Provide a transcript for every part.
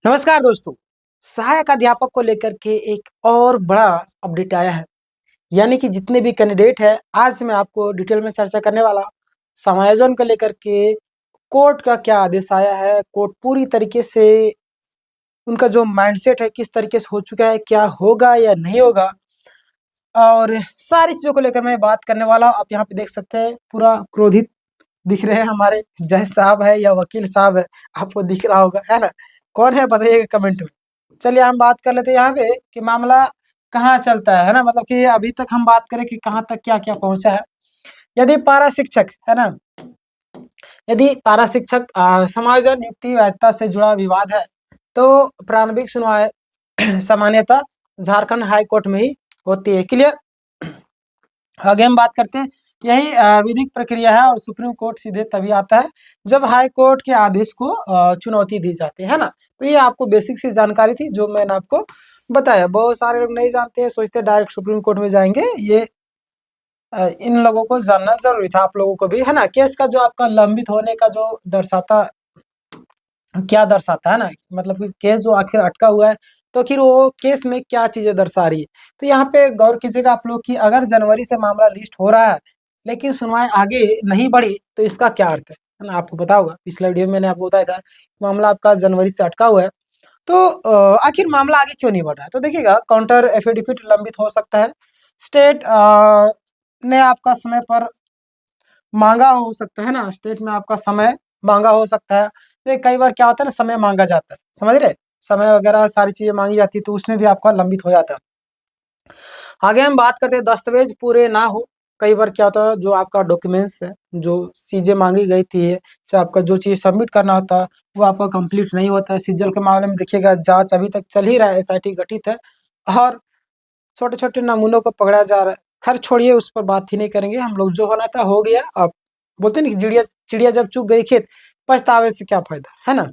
नमस्कार दोस्तों। सहायक अध्यापक को लेकर के एक और बड़ा अपडेट आया है। यानी कि जितने भी कैंडिडेट हैं, आज मैं आपको डिटेल में चर्चा करने वाला हूं। समायोजन को लेकर के कोर्ट का क्या आदेश आया है, कोर्ट पूरी तरीके से उनका जो माइंडसेट है किस तरीके से हो चुका है, क्या होगा या नहीं होगा, और सारी चीज़ों को लेकर मैं बात करने वाला हूँ। आप यहाँ पे देख सकते हैं पूरा क्रोधित दिख रहे हैं हमारे जज साहब है या वकील साहब है, आपको दिख रहा होगा, है ना? कौन है बताइएगा कमेंट में। चलिए हम बात कर लेते हैं यहाँ पे कि मामला कहाँ चलता है ना? मतलब कि अभी तक हम बात करें कि कहाँ तक क्या-क्या पहुँचा है। यदि पारा शिक्षक, है ना? यदि पारा शिक्षक समायोजन नियुक्ति वैधता से जुड़ा विवाद है, तो प्रारंभिक सुनवाई सामान्यतः झारखंड हाई कोर्ट में ही होती है। क्लियर? आगे हम बात करते हैं। यही विधिक प्रक्रिया है और सुप्रीम कोर्ट सीधे तभी आता है जब हाई कोर्ट के आदेश को चुनौती दी जाती है ना? तो ये आपको बेसिक सी जानकारी थी जो मैंने आपको बताया। बहुत सारे लोग नहीं जानते हैं, सोचते हैं डायरेक्ट सुप्रीम कोर्ट में जाएँगे। ये इन लोगों को जानना ज़रूरी था, आप लोगों को भी, है ना? केस का जो आपका लंबित होने का जो दर्शाता क्या दर्शाता है ना? मतलब कि केस जो आखिर अटका हुआ है, तो आखिर वो केस में क्या चीज़ें दर्शा रही है। तो यहाँ पे गौर कीजिएगा आप लोग कि अगर जनवरी से मामला लिस्ट हो रहा है, लेकिन सुनवाई आगे नहीं बढ़ी, तो इसका क्या अर्थ है ना? आपको पता होगा, पिछला वीडियो में मैंने आपको बताया था, मामला आपका जनवरी से अटका हुआ है, तो आखिर मामला आगे क्यों नहीं बढ़ रहा है? तो देखिएगा, काउंटर एफिडेविट लंबित हो सकता है, स्टेट ने आपका समय पर माँगा हो सकता है ना, स्टेट में आपका समय माँगा हो सकता है। तो कई बार क्या होता है ना, समय माँगा जाता है, समझ रहे? समय वगैरह सारी चीज़ें माँगी जाती है, तो उसमें भी आपका लंबित हो जाता है। आगे हम बात करते हैं, दस्तावेज पूरे ना हो, कई बार क्या होता है, जो आपका डॉक्यूमेंट्स है, जो चीज़ें माँगी गई थी, चाहे आपका जो चीज़ सबमिट करना होता है, वो आपका कंप्लीट नहीं होता है। सीजल के मामले में देखिएगा, जाँच अभी तक चल ही रहा है, एसआईटी गठित है और छोटे-छोटे नमूनों को पकड़ा जा रहा है। खैर छोड़िए, उस पर बात ही नहीं करेंगे हम लोग, जो होना था हो गया। अब बोलते हैं ना कि चिड़िया चिड़िया जब चुग गई खेत, पछतावे से क्या फ़ायदा, है ना?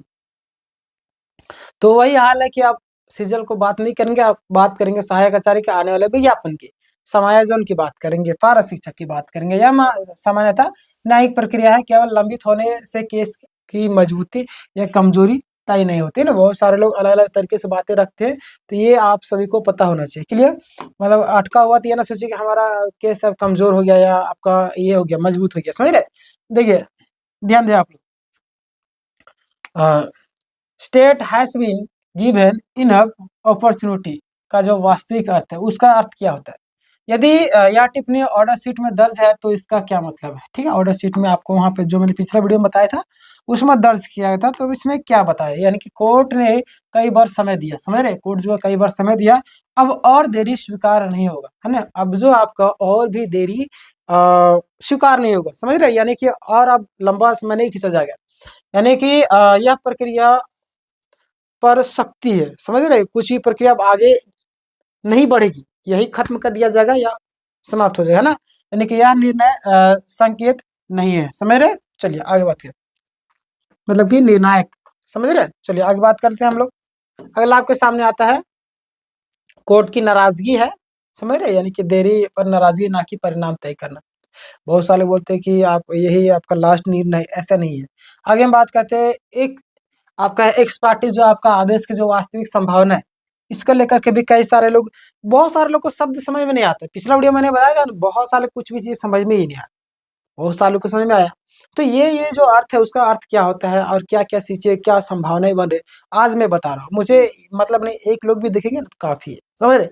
तो वही हाल है कि आप सीजल को बात नहीं करेंगे, आप बात करेंगे सहायक आचार्य के आने वाले विज्ञापन की, समायोजन की बात करेंगे, पारा शिक्षक की बात करेंगे। यह सामान्यतः न्यायिक प्रक्रिया है, केवल लंबित होने से केस की मजबूती या कमजोरी तय नहीं होती ना। बहुत सारे लोग अलग-अलग तरीके से बातें रखते हैं, तो ये आप सभी को पता होना चाहिए। क्लियर? मतलब अटका हुआ तो ये ना सोचिए कि हमारा केस अब कमजोर हो गया या आपका ये हो गया, मजबूत हो गया, समझ रहे? देखिए, ध्यान दें आप लोग। State has been given enough opportunity का जो वास्तविक अर्थ है, उसका अर्थ क्या होता है? यदि यह टिप्पणी ऑर्डर शीट में दर्ज है, तो इसका क्या मतलब है? ठीक है, ऑर्डर शीट में आपको वहाँ पे जो मैंने पिछला वीडियो में बताया था, उसमें दर्ज किया गया था, तो इसमें क्या बताया? यानी कि कोर्ट ने कई बार समय दिया, समझ रहे? कोर्ट जो है कई बार समय दिया, अब और देरी स्वीकार नहीं होगा, है ना? अब जो आपका और भी देरी स्वीकार नहीं होगा, समझ रहे? यानी कि और अब लंबा समय नहीं खींचा जाएगा। यानी कि यह प्रक्रिया पर सख्ती है, समझ रहे? कुछ भी प्रक्रिया अब आगे नहीं बढ़ेगी, यही खत्म कर दिया जाएगा या समाप्त हो जाएगा, है ना? यानी कि यह निर्णय संकेत नहीं है, समझ रहे? चलिए आगे बात करें, मतलब कि निर्णायक, समझ रहे? चलिए आगे बात करते हैं हम लोग। अगला आपके सामने आता है, कोर्ट की नाराजगी है, समझ रहे? यानी कि देरी पर नाराजगी, ना कि परिणाम तय करना। बहुत सारे बोलते हैं कि आप यही आपका लास्ट निर्णय, ऐसा नहीं है। आगे हम बात करते हैं, एक आपका एक्स पार्टी जो आपका आदेश की जो वास्तविक संभावना है, इसको लेकर के भी कई सारे लोग, बहुत सारे लोग को शब्द समझ में नहीं आता। पिछला वीडियो मैंने बताया था ना, बहुत सारे कुछ भी चीज़ समझ में ही नहीं आया, बहुत सालों को समझ में आया। तो ये जो अर्थ है, उसका अर्थ क्या होता है और क्या-क्या चीज़ें, क्या संभावनाएँ बन रही, आज मैं बता रहा हूँ। मुझे मतलब नहीं, एक लोग भी देखेंगे ना तो काफ़ी है, समझ रहे?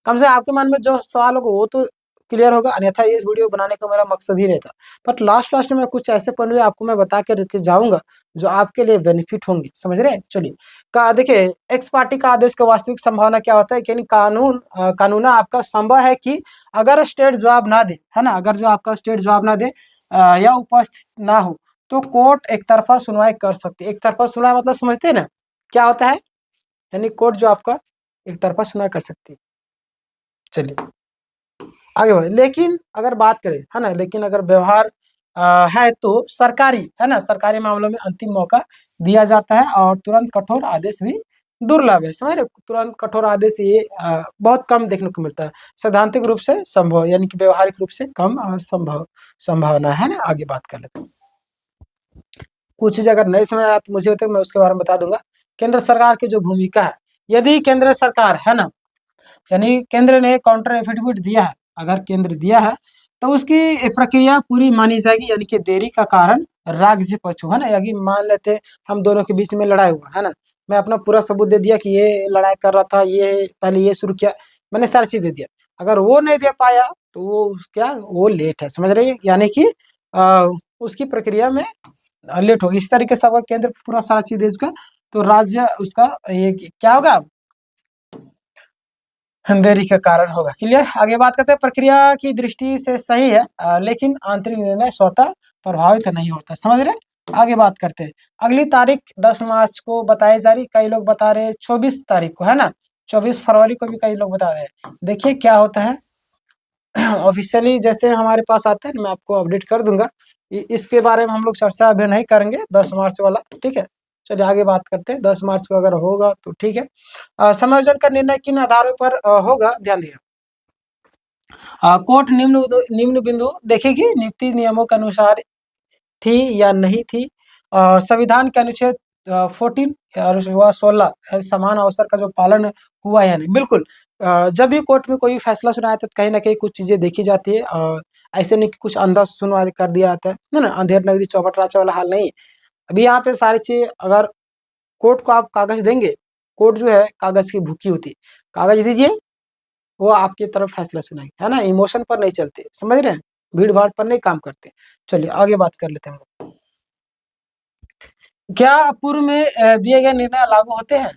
कम से आपके मन में जो सवाल होगा वो तो क्लियर होगा, अन्यथा इस वीडियो बनाने का मेरा मकसद ही नहीं था। बट लास्ट में कुछ ऐसे पॉइंट भी आपको मैं बता के जाऊँगा, जो आपके लिए बेनिफिट होंगे, समझ रहे हैं? चलिए, का देखिए, एक्स पार्टी का आदेश का वास्तविक संभावना क्या होता है कि यानी कानूनन आपका संभव है कि अगर स्टेट जवाब ना दे, है ना? अगर जो आपका स्टेट जवाब ना दे या उपस्थित ना हो, तो कोर्ट एक तरफ़ा सुनवाई कर सकती है। एक तरफ़ा सुनवाई मतलब समझते हैं ना? क्या होता है? यानी कोर्ट जो आपका एक तरफ़ा सुनवाई कर सकती है। चलिए आगे बढ़े, लेकिन अगर बात करें, है ना? लेकिन अगर व्यवहार है तो सरकारी, है ना? सरकारी मामलों में अंतिम मौका दिया जाता है और तुरंत कठोर आदेश भी दुर्लभ है, समझ रहे हो? तुरंत कठोर आदेश ये बहुत कम देखने को मिलता है। सैद्धांतिक रूप से संभव, यानी कि व्यवहारिक रूप से कम और संभावना है ना? आगे बात कर लेते हैं। कुछ चीज़ अगर नहीं समझ आया तो मुझे बताइए, मैं उसके बारे में बता दूँगा। केंद्र सरकार की जो भूमिका है, यदि केंद्र सरकार है ना, यानी केंद्र ने काउंटर एफिडेविट दिया है, अगर केंद्र दिया है तो उसकी प्रक्रिया पूरी मानी जाएगी, यानी कि देरी का कारण राज्य पक्ष है ना। यदि मान लेते हम दोनों के बीच में लड़ाई हुआ है ना, मैं अपना पूरा सबूत दे दिया कि ये लड़ाई कर रहा था, ये पहले ये शुरू किया, मैंने सारी चीज दे दिया, अगर वो नहीं दे पाया तो वो क्या, वो लेट है, समझ रही है, यानी कि उसकी प्रक्रिया में लेट होगी। इस तरीके से आपका केंद्र पूरा सारा चीज दे चुका, तो राज्य उसका ये क्या होगा, देरी का कारण होगा। क्लियर। आगे बात करते हैं, प्रक्रिया की दृष्टि से सही है, लेकिन आंतरिक निर्णय स्वतः प्रभावित नहीं होता, समझ रहे। आगे बात करते हैं, अगली तारीख 10 मार्च को बताई जा रही, कई लोग बता रहे हैं 24 तारीख को, है ना, 24 फरवरी को भी कई लोग बता रहे हैं। देखिए क्या होता है, ऑफिशियली जैसे हमारे पास आता है मैं आपको अपडेट कर दूंगा, इसके बारे में हम लोग चर्चा अभी नहीं करेंगे 10 मार्च वाला, ठीक है। चलिए आगे बात करते हैं, 10 मार्च को अगर होगा तो ठीक है। समायोजन का निर्णय किन आधारों पर होगा, ध्यान दिए। कोर्ट निम्न निम्न बिंदु देखेगी, नियुक्ति नियमों के अनुसार थी या नहीं थी, संविधान के अनुच्छेद 14 और 16 समान अवसर का जो पालन हुआ या नहीं। बिल्कुल, जब भी कोर्ट में कोई फैसला सुनाया था, कहीं ना कहीं कुछ चीजें देखी जाती है, और ऐसे नहीं कि कुछ अंधा सुनवा कर दिया जाता है ना, अंधेर नगरी चौपट राजा वाला हाल नहीं। अभी यहाँ पे सारी चीज, अगर कोर्ट को आप कागज देंगे, कोर्ट जो है कागज की भूखी होती है, कागज दीजिए वो आपकी तरफ फैसला सुनाएंगे, है ना, इमोशन पर नहीं चलते, समझ रहे हैं, भीड़ भाड़ पर नहीं काम करते। चलिए आगे बात कर लेते हैं हम लोग। क्या पूर्व में दिए गए निर्णय लागू होते हैं,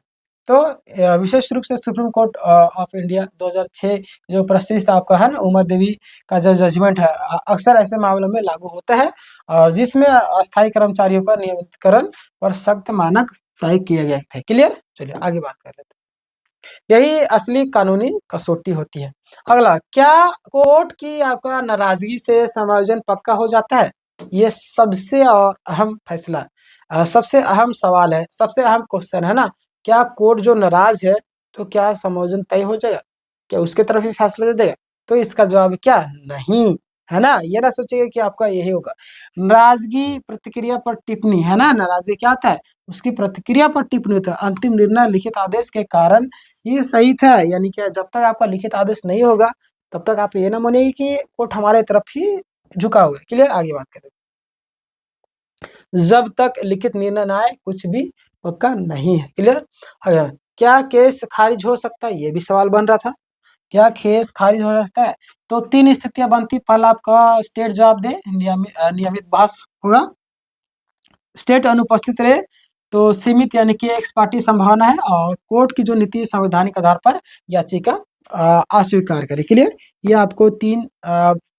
तो विशेष रूप से सुप्रीम कोर्ट ऑफ इंडिया 2006 जो प्रसिद्ध आपका है ना उमा देवी का जो जजमेंट है, अक्सर ऐसे मामलों में लागू होता है, और जिसमें अस्थायी कर्मचारियों पर नियमितकरण पर सख्त मानक तय किए गए थे। क्लियर। चलिए आगे बात कर लेते हैं, यही असली कानूनी कसौटी होती है। अगला, क्या कोर्ट की आपका नाराजगी से समायोजन पक्का हो जाता है, ये सबसे अहम फैसला, सबसे अहम सवाल है, सबसे अहम क्वेश्चन है ना। क्या कोर्ट जो नाराज है तो क्या समायोजन तय हो जाएगा, क्या उसके तरफ ही फैसला दे देगा, तो इसका जवाब क्या, नहीं, है ना। ये ना सोचिएगा कि आपका यही होगा। नाराजगी प्रतिक्रिया पर टिप्पणी, है ना, नाराजगी क्या होता है, उसकी प्रतिक्रिया पर टिप्पणी होता है। अंतिम निर्णय लिखित आदेश के कारण ये सही था, यानी कि जब तक आपका लिखित आदेश नहीं होगा तब तक आप ये ना मानिए कि कोर्ट हमारे तरफ ही झुका हुआ है। क्लियर। आगे बात करें, जब तक लिखित निर्णय ना आए कुछ भी पक्का नहीं है। क्लियर। अगर क्या केस खारिज हो सकता है, ये भी सवाल बन रहा था, क्या केस खारिज हो सकता है, तो 3 स्थितियां बनती। पहला आपका स्टेट जवाब दे, नियमित बहस होगा, स्टेट अनुपस्थित रहे तो सीमित यानी कि एक्स पार्टी संभावना है, और कोर्ट की जो नीति संवैधानिक आधार पर याचिका अस्वीकार करे। क्लियर। ये आपको 3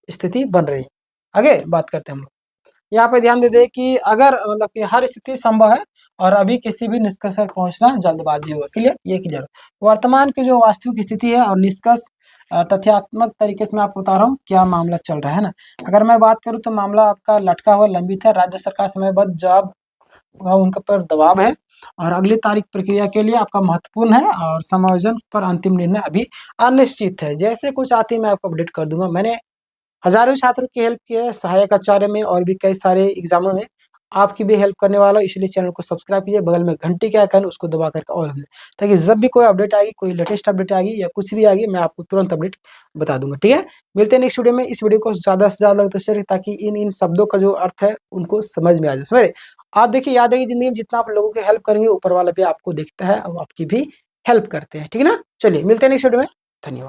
स्थिति बन रही है। आगे बात करते हैं हम लोग, यहाँ पे ध्यान दे दे कि अगर मतलब कि हर स्थिति संभव है और अभी किसी भी निष्कर्ष पर पहुंचना जल्दबाजी होगा। क्लियर। ये क्लियर। वर्तमान की जो वास्तविक स्थिति है और निष्कर्ष तथ्यात्मक तरीके से मैं आपको बता रहा हूँ क्या मामला चल रहा है ना। अगर मैं बात करूँ तो मामला आपका लटका हुआ लंबित है, राज्य सरकार समयबद्ध जवाब उनके पर दबाव है, और अगली तारीख प्रक्रिया के लिए आपका महत्वपूर्ण है, और समायोजन पर अंतिम निर्णय अभी अनिश्चित है। जैसे कुछ आती है मैं आपको अपडेट कर दूंगा। मैंने हजारों छात्रों की हेल्प की है, सहायक आचार्य में और भी कई सारे एग्जामों में आपकी भी हेल्प करने वाला हूँ, इसलिए चैनल को सब्सक्राइब कीजिए, बगल में घंटी के आइकन उसको दबा करके ऑल कीजिए, ताकि जब भी कोई अपडेट आएगी, कोई लेटेस्ट अपडेट आएगी या कुछ भी आएगी, मैं आपको तुरंत अपडेट बता दूंगा। ठीक है। मिलते हैं नेक्स्ट वीडियो में। इस वीडियो को ज्यादा से ज्यादा लोग तो शेयर, ताकि इन इन शब्दों का जो अर्थ है उनको समझ में आ जाए। समझ रहे। आप देखिए, याद है कि जिंदगी में जितना आप लोगों की हेल्प करेंगे, ऊपर वाला भी आपको देखता है और आपकी भी हेल्प करते हैं। ठीक है ना। चलिए मिलते हैं नेक्स्ट वीडियो में। धन्यवाद।